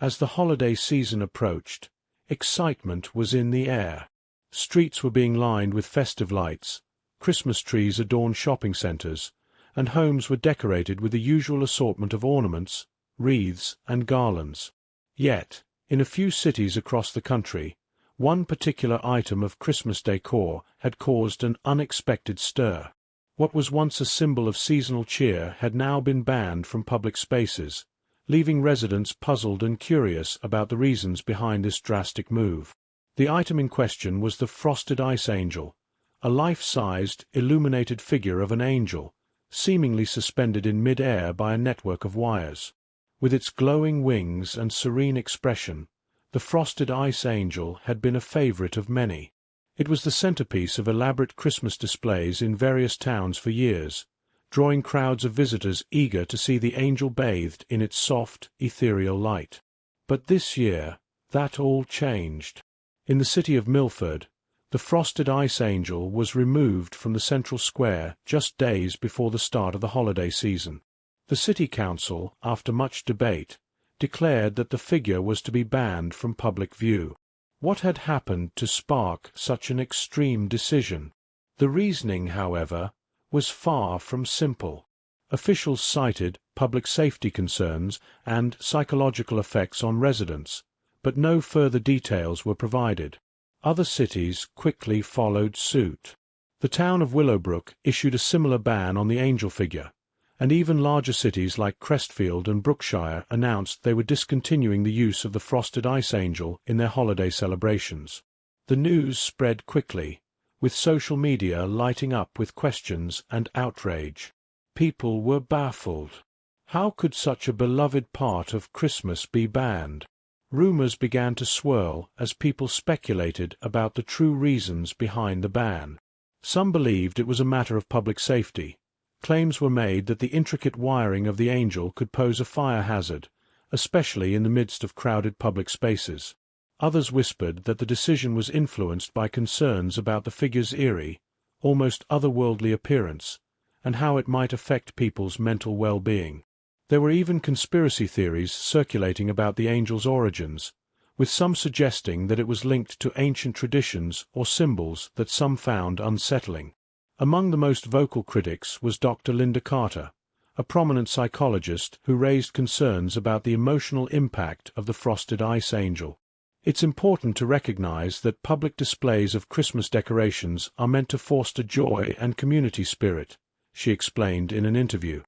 As the holiday season approached, excitement was in the air. Streets were being lined with festive lights, Christmas trees adorned shopping centers, and homes were decorated with the usual assortment of ornaments, wreaths, and garlands. Yet, in a few cities across the country, one particular item of Christmas decor had caused an unexpected stir. What was once a symbol of seasonal cheer had now been banned from public spaces, leaving residents puzzled and curious about the reasons behind this drastic move. The item in question was the frosted ice angel, a life-sized, illuminated figure of an angel, seemingly suspended in mid-air by a network of wires. With its glowing wings and serene expression, the frosted ice angel had been a favorite of many. It was the centerpiece of elaborate Christmas displays in various towns for years, drawing crowds of visitors eager to see the angel bathed in its soft, ethereal light. But this year, that all changed. In the city of Milford, the frosted ice angel was removed from the central square just days before the start of the holiday season. The city council, after much debate, declared that the figure was to be banned from public view. What had happened to spark such an extreme decision? The reasoning, however, was far from simple. Officials cited public safety concerns and psychological effects on residents, but no further details were provided. Other cities quickly followed suit. The town of Willowbrook issued a similar ban on the angel figure, and even larger cities like Crestfield and Brookshire announced they were discontinuing the use of the frosted ice angel in their holiday celebrations. The news spread quickly, with social media lighting up with questions and outrage. People were baffled. How could such a beloved part of Christmas be banned? Rumors began to swirl as people speculated about the true reasons behind the ban. Some believed it was a matter of public safety. Claims were made that the intricate wiring of the angel could pose a fire hazard, especially in the midst of crowded public spaces. Others whispered that the decision was influenced by concerns about the figure's eerie, almost otherworldly appearance, and how it might affect people's mental well-being. There were even conspiracy theories circulating about the angel's origins, with some suggesting that it was linked to ancient traditions or symbols that some found unsettling. Among the most vocal critics was Dr. Linda Carter, a prominent psychologist who raised concerns about the emotional impact of the frosted ice angel. It's important to recognize that public displays of Christmas decorations are meant to foster joy and community spirit, she explained in an interview.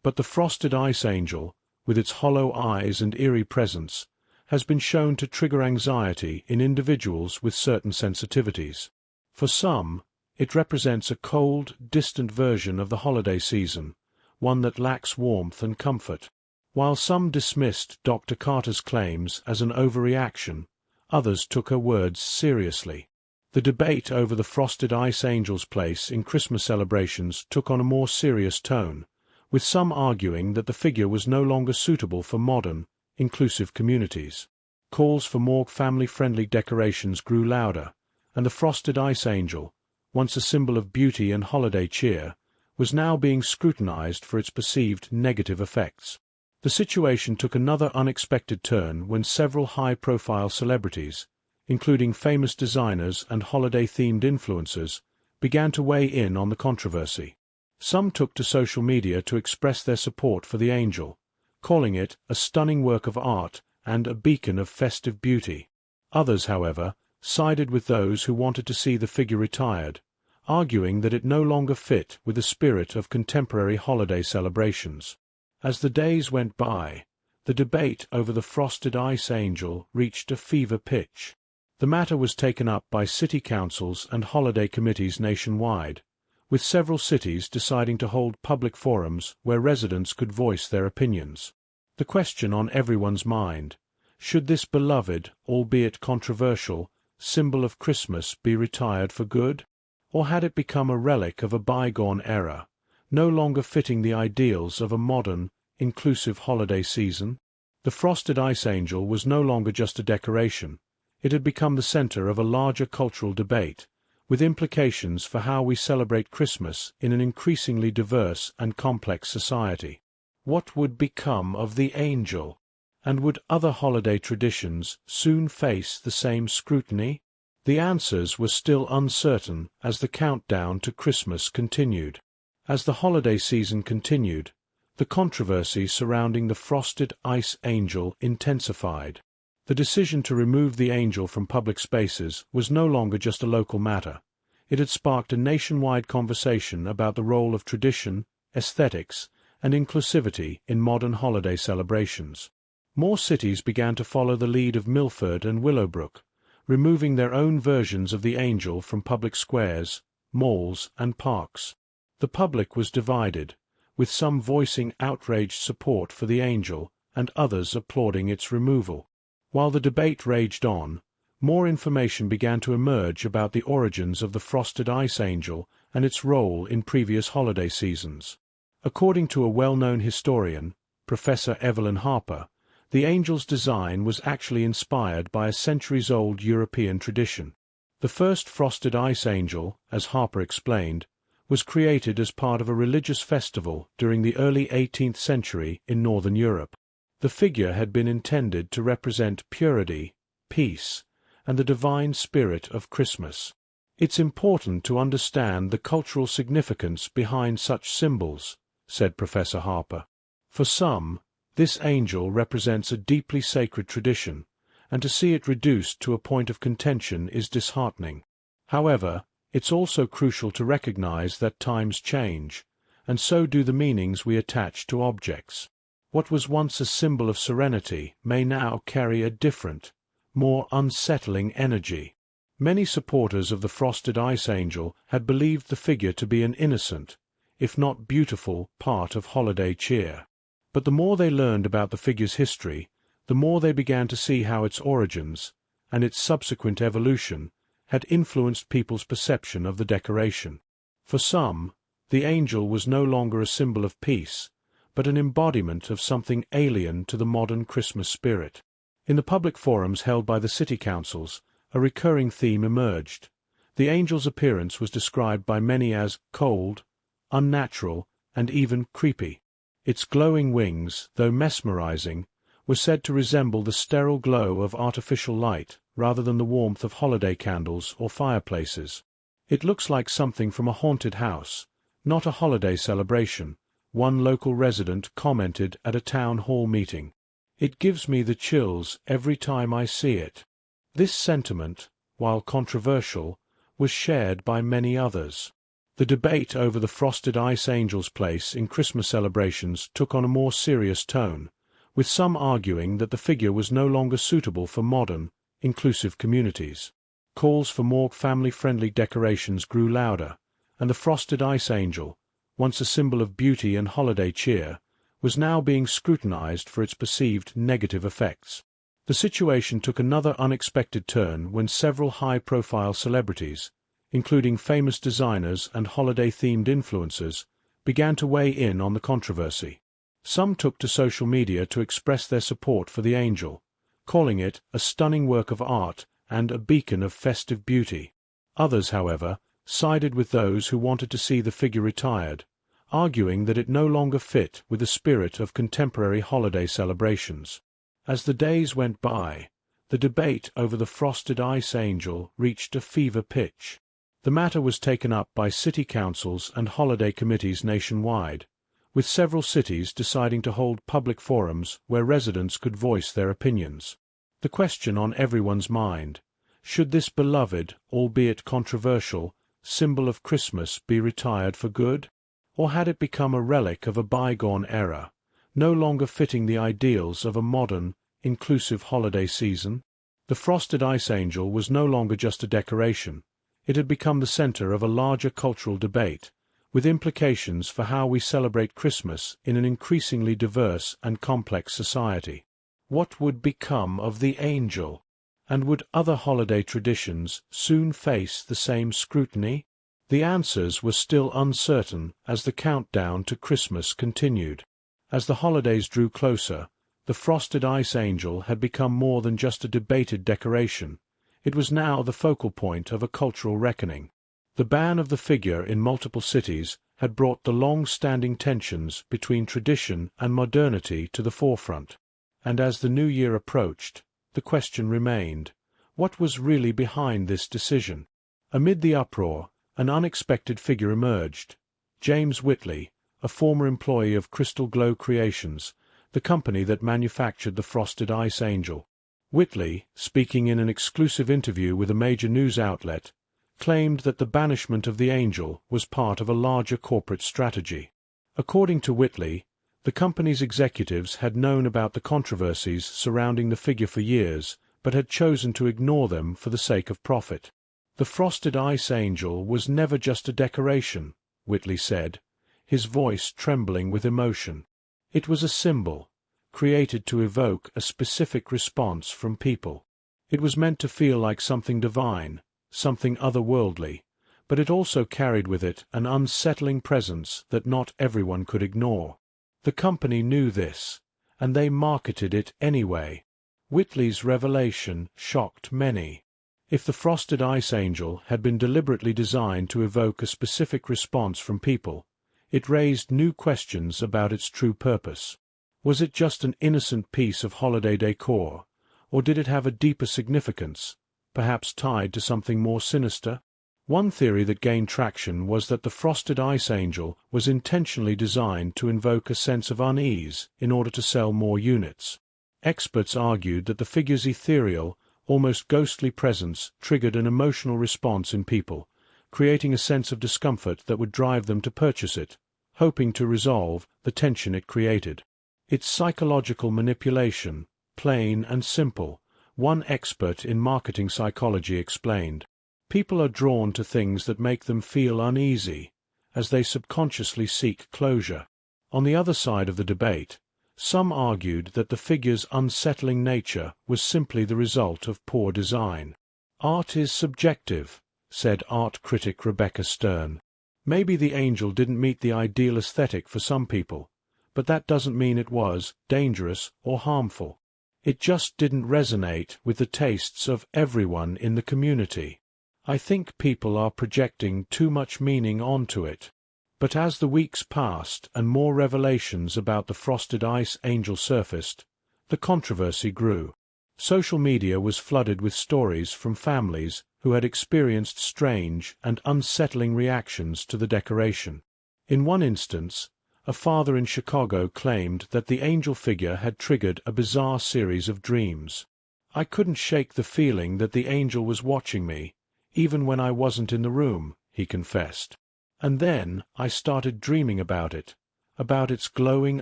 But the frosted ice angel, with its hollow eyes and eerie presence, has been shown to trigger anxiety in individuals with certain sensitivities. For some, it represents a cold, distant version of the holiday season, one that lacks warmth and comfort. While some dismissed Dr. Carter's claims as an overreaction, others took her words seriously. The debate over the frosted ice angel's place in Christmas celebrations took on a more serious tone, with some arguing that the figure was no longer suitable for modern, inclusive communities. Calls for more family-friendly decorations grew louder, and the frosted ice angel, once a symbol of beauty and holiday cheer, was now being scrutinized for its perceived negative effects. The situation took another unexpected turn when several high-profile celebrities, including famous designers and holiday-themed influencers, began to weigh in on the controversy. Some took to social media to express their support for the angel, calling it a stunning work of art and a beacon of festive beauty. Others, however, sided with those who wanted to see the figure retired, arguing that it no longer fit with the spirit of contemporary holiday celebrations. As the days went by, the debate over the frosted ice angel reached a fever pitch. The matter was taken up by city councils and holiday committees nationwide, with several cities deciding to hold public forums where residents could voice their opinions. The question on everyone's mind: should this beloved, albeit controversial, symbol of Christmas be retired for good? Or had it become a relic of a bygone era, no longer fitting the ideals of a modern, inclusive holiday season? The frosted ice angel was no longer just a decoration. It had become the center of a larger cultural debate, with implications for how we celebrate Christmas in an increasingly diverse and complex society. What would become of the angel? And would other holiday traditions soon face the same scrutiny? The answers were still uncertain as the countdown to Christmas continued. As the holiday season continued, the controversy surrounding the frosted ice angel intensified. The decision to remove the angel from public spaces was no longer just a local matter. It had sparked a nationwide conversation about the role of tradition, aesthetics, and inclusivity in modern holiday celebrations. More cities began to follow the lead of Milford and Willowbrook, removing their own versions of the angel from public squares, malls, and parks. The public was divided, with some voicing outraged support for the angel and others applauding its removal. While the debate raged on, more information began to emerge about the origins of the frosted ice angel and its role in previous holiday seasons. According to a well-known historian, Professor Evelyn Harper, the angel's design was actually inspired by a centuries-old European tradition. The first frosted ice angel, as Harper explained, was created as part of a religious festival during the early 18th century in Northern Europe. The figure had been intended to represent purity, peace, and the divine spirit of Christmas. "It's important to understand the cultural significance behind such symbols," said Professor Harper. "For some, this angel represents a deeply sacred tradition, and to see it reduced to a point of contention is disheartening. However, it's also crucial to recognize that times change, and so do the meanings we attach to objects. What was once a symbol of serenity may now carry a different, more unsettling energy." Many supporters of the frosted ice angel had believed the figure to be an innocent, if not beautiful, part of holiday cheer. But the more they learned about the figure's history, the more they began to see how its origins, and its subsequent evolution, had influenced people's perception of the decoration. For some, the angel was no longer a symbol of peace, but an embodiment of something alien to the modern Christmas spirit. In the public forums held by the city councils, a recurring theme emerged. The angel's appearance was described by many as cold, unnatural, and even creepy. Its glowing wings, though mesmerizing, were said to resemble the sterile glow of artificial light rather than the warmth of holiday candles or fireplaces. "It looks like something from a haunted house, not a holiday celebration," one local resident commented at a town hall meeting. "It gives me the chills every time I see it." This sentiment, while controversial, was shared by many others. The debate over the frosted ice angel's place in Christmas celebrations took on a more serious tone, with some arguing that the figure was no longer suitable for modern, inclusive communities. Calls for more family-friendly decorations grew louder, and the frosted ice angel, once a symbol of beauty and holiday cheer, was now being scrutinized for its perceived negative effects. The situation took another unexpected turn when several high-profile celebrities, including famous designers and holiday-themed influencers, began to weigh in on the controversy. Some took to social media to express their support for the angel, calling it a stunning work of art and a beacon of festive beauty. Others, however, sided with those who wanted to see the figure retired, arguing that it no longer fit with the spirit of contemporary holiday celebrations. As the days went by, the debate over the frosted ice angel reached a fever pitch. The matter was taken up by city councils and holiday committees nationwide, with several cities deciding to hold public forums where residents could voice their opinions. The question on everyone's mind: should this beloved, albeit controversial, symbol of Christmas be retired for good? Or had it become a relic of a bygone era, no longer fitting the ideals of a modern, inclusive holiday season? The frosted ice angel was no longer just a decoration. It had become the center of a larger cultural debate, with implications for how we celebrate Christmas in an increasingly diverse and complex society. What would become of the angel? And would other holiday traditions soon face the same scrutiny? The answers were still uncertain as the countdown to Christmas continued. As the holidays drew closer, the frosted ice angel had become more than just a debated decoration. It was now the focal point of a cultural reckoning. The ban of the figure in multiple cities had brought the long-standing tensions between tradition and modernity to the forefront. And as the new year approached, the question remained, what was really behind this decision? Amid the uproar, an unexpected figure emerged. James Whitley, a former employee of Crystal Glow Creations, the company that manufactured the frosted ice angel. Whitley, speaking in an exclusive interview with a major news outlet, claimed that the banishment of the angel was part of a larger corporate strategy. According to Whitley, the company's executives had known about the controversies surrounding the figure for years, but had chosen to ignore them for the sake of profit. The frosted ice angel was never just a decoration, Whitley said, his voice trembling with emotion. It was a symbol, created to evoke a specific response from people. It was meant to feel like something divine, something otherworldly, but it also carried with it an unsettling presence that not everyone could ignore. The company knew this, and they marketed it anyway. Whitley's revelation shocked many. If the frosted ice angel had been deliberately designed to evoke a specific response from people, it raised new questions about its true purpose. Was it just an innocent piece of holiday decor, or did it have a deeper significance, perhaps tied to something more sinister? One theory that gained traction was that the frosted ice angel was intentionally designed to invoke a sense of unease in order to sell more units. Experts argued that the figure's ethereal, almost ghostly presence triggered an emotional response in people, creating a sense of discomfort that would drive them to purchase it, hoping to resolve the tension it created. It's psychological manipulation, plain and simple, one expert in marketing psychology explained. People are drawn to things that make them feel uneasy, as they subconsciously seek closure. On the other side of the debate, some argued that the figure's unsettling nature was simply the result of poor design. Art is subjective, said art critic Rebecca Stern. Maybe the angel didn't meet the ideal aesthetic for some people, but that doesn't mean it was dangerous or harmful. It just didn't resonate with the tastes of everyone in the community. I think people are projecting too much meaning onto it. But as the weeks passed and more revelations about the frosted ice angel surfaced, the controversy grew. Social media was flooded with stories from families who had experienced strange and unsettling reactions to the decoration. In one instance, a father in Chicago claimed that the angel figure had triggered a bizarre series of dreams. "I couldn't shake the feeling that the angel was watching me, even when I wasn't in the room," he confessed. "And then I started dreaming about its glowing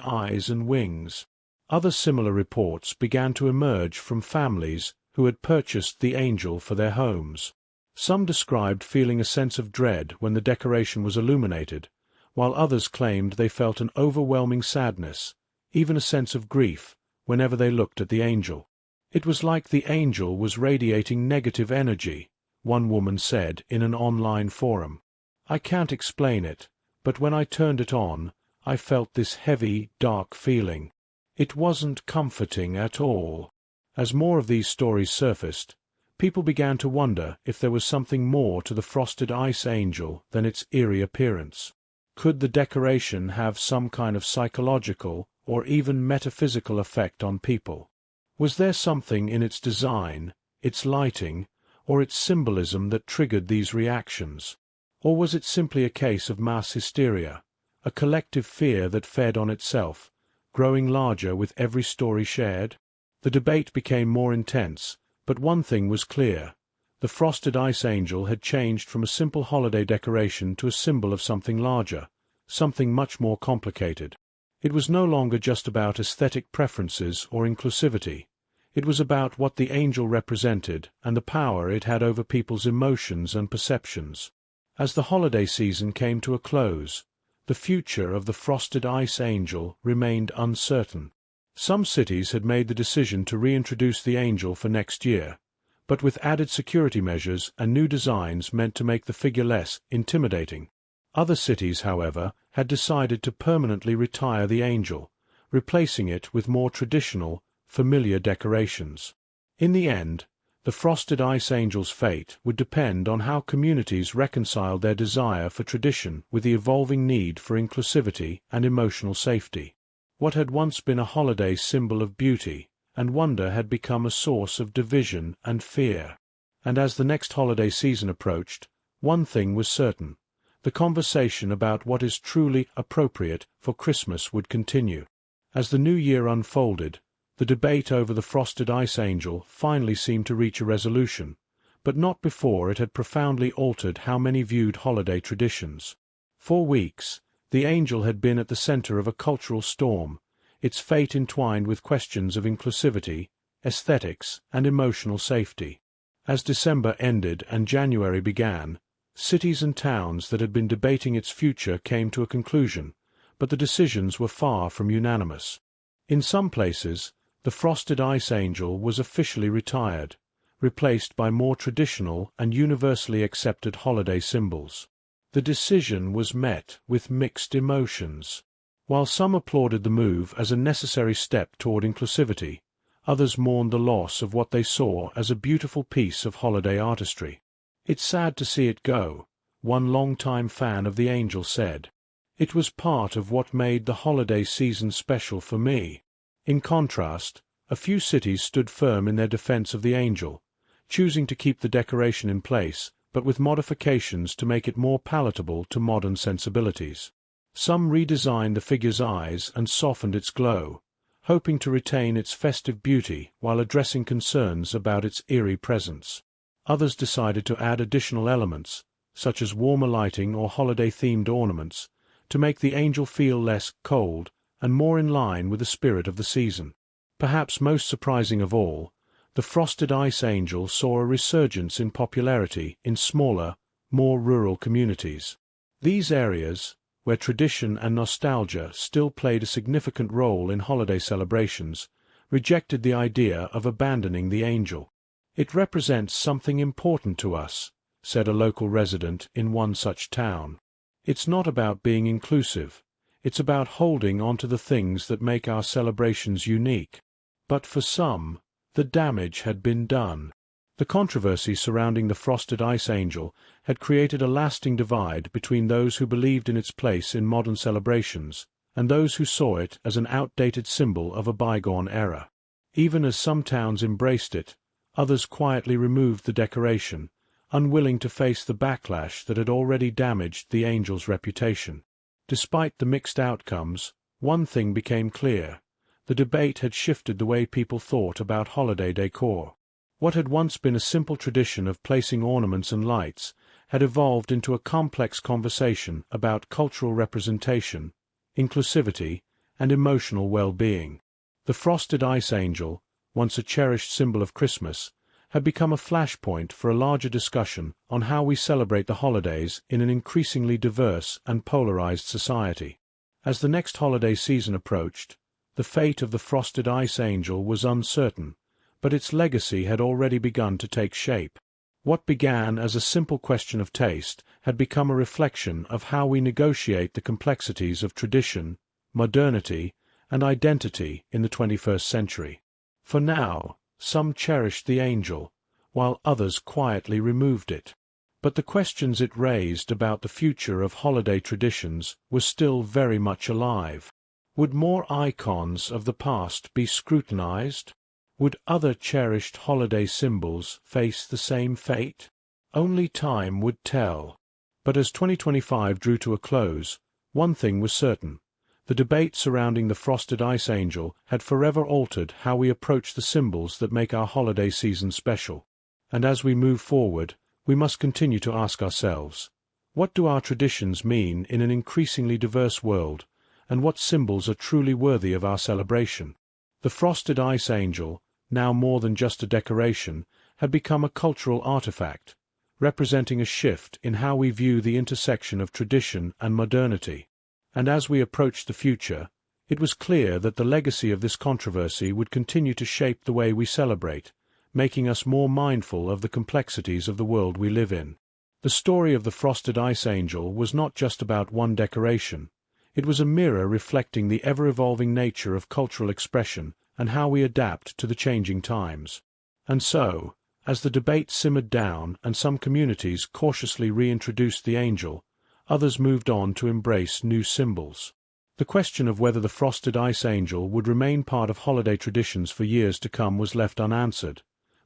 eyes and wings." Other similar reports began to emerge from families who had purchased the angel for their homes. Some described feeling a sense of dread when the decoration was illuminated, while others claimed they felt an overwhelming sadness, even a sense of grief, whenever they looked at the angel. "It was like the angel was radiating negative energy," one woman said in an online forum. "I can't explain it, but when I turned it on, I felt this heavy, dark feeling. It wasn't comforting at all." As more of these stories surfaced, people began to wonder if there was something more to the frosted ice angel than its eerie appearance. Could the decoration have some kind of psychological or even metaphysical effect on people? Was there something in its design, its lighting, or its symbolism that triggered these reactions? Or was it simply a case of mass hysteria, a collective fear that fed on itself, growing larger with every story shared? The debate became more intense, but one thing was clear. The frosted ice angel had changed from a simple holiday decoration to a symbol of something larger, something much more complicated. It was no longer just about aesthetic preferences or inclusivity. It was about what the angel represented and the power it had over people's emotions and perceptions. As the holiday season came to a close, the future of the frosted ice angel remained uncertain. Some cities had made the decision to reintroduce the angel for next year, but with added security measures and new designs meant to make the figure less intimidating. Other cities, however, had decided to permanently retire the angel, replacing it with more traditional, familiar decorations. In the end, the frosted ice angel's fate would depend on how communities reconciled their desire for tradition with the evolving need for inclusivity and emotional safety. What had once been a holiday symbol of beauty and wonder had become a source of division and fear. And as the next holiday season approached, one thing was certain: the conversation about what is truly appropriate for Christmas would continue. As the new year unfolded, the debate over the frosted ice angel finally seemed to reach a resolution, but not before it had profoundly altered how many viewed holiday traditions. For weeks, the angel had been at the center of a cultural storm, its fate entwined with questions of inclusivity, aesthetics, and emotional safety. As December ended and January began, cities and towns that had been debating its future came to a conclusion, but the decisions were far from unanimous. In some places, the frosted ice angel was officially retired, replaced by more traditional and universally accepted holiday symbols. The decision was met with mixed emotions. While some applauded the move as a necessary step toward inclusivity, others mourned the loss of what they saw as a beautiful piece of holiday artistry. "It's sad to see it go," one longtime fan of the angel said. "It was part of what made the holiday season special for me." In contrast, a few cities stood firm in their defense of the angel, choosing to keep the decoration in place, but with modifications to make it more palatable to modern sensibilities. Some redesigned the figure's eyes and softened its glow, hoping to retain its festive beauty while addressing concerns about its eerie presence. Others decided to add additional elements, such as warmer lighting or holiday-themed ornaments, to make the angel feel less cold and more in line with the spirit of the season. Perhaps most surprising of all, the frosted ice angel saw a resurgence in popularity in smaller, more rural communities. These areas, where tradition and nostalgia still played a significant role in holiday celebrations, rejected the idea of abandoning the angel. "It represents something important to us," said a local resident in one such town. "It's not about being inclusive. It's about holding on to the things that make our celebrations unique." But for some, the damage had been done. The controversy surrounding the frosted ice angel had created a lasting divide between those who believed in its place in modern celebrations and those who saw it as an outdated symbol of a bygone era. Even as some towns embraced it, others quietly removed the decoration, unwilling to face the backlash that had already damaged the angel's reputation. Despite the mixed outcomes, one thing became clear: the debate had shifted the way people thought about holiday decor. What had once been a simple tradition of placing ornaments and lights had evolved into a complex conversation about cultural representation, inclusivity, and emotional well-being. The frosted ice angel, once a cherished symbol of Christmas, had become a flashpoint for a larger discussion on how we celebrate the holidays in an increasingly diverse and polarized society. As the next holiday season approached, the fate of the frosted ice angel was uncertain, but its legacy had already begun to take shape. What began as a simple question of taste had become a reflection of how we negotiate the complexities of tradition, modernity, and identity in the 21st century. For now, some cherished the angel, while others quietly removed it. But the questions it raised about the future of holiday traditions were still very much alive. Would more icons of the past be scrutinized? Would other cherished holiday symbols face the same fate? Only time would tell. But as 2025 drew to a close, one thing was certain: the debate surrounding the frosted ice angel had forever altered how we approach the symbols that make our holiday season special. And as we move forward, we must continue to ask ourselves, what do our traditions mean in an increasingly diverse world, and what symbols are truly worthy of our celebration? The frosted ice angel, now more than just a decoration, had become a cultural artifact, representing a shift in how we view the intersection of tradition and modernity. And as we approached the future, it was clear that the legacy of this controversy would continue to shape the way we celebrate, making us more mindful of the complexities of the world we live in. The story of the frosted ice angel was not just about one decoration. It was a mirror reflecting the ever-evolving nature of cultural expression and how we adapt to the changing times. And so, as the debate simmered down and some communities cautiously reintroduced the angel, others moved on to embrace new symbols. The question of whether the frosted ice angel would remain part of holiday traditions for years to come was left unanswered,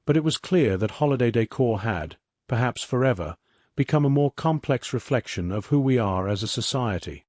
but it was clear that holiday decor had, perhaps forever, become a more complex reflection of who we are as a society.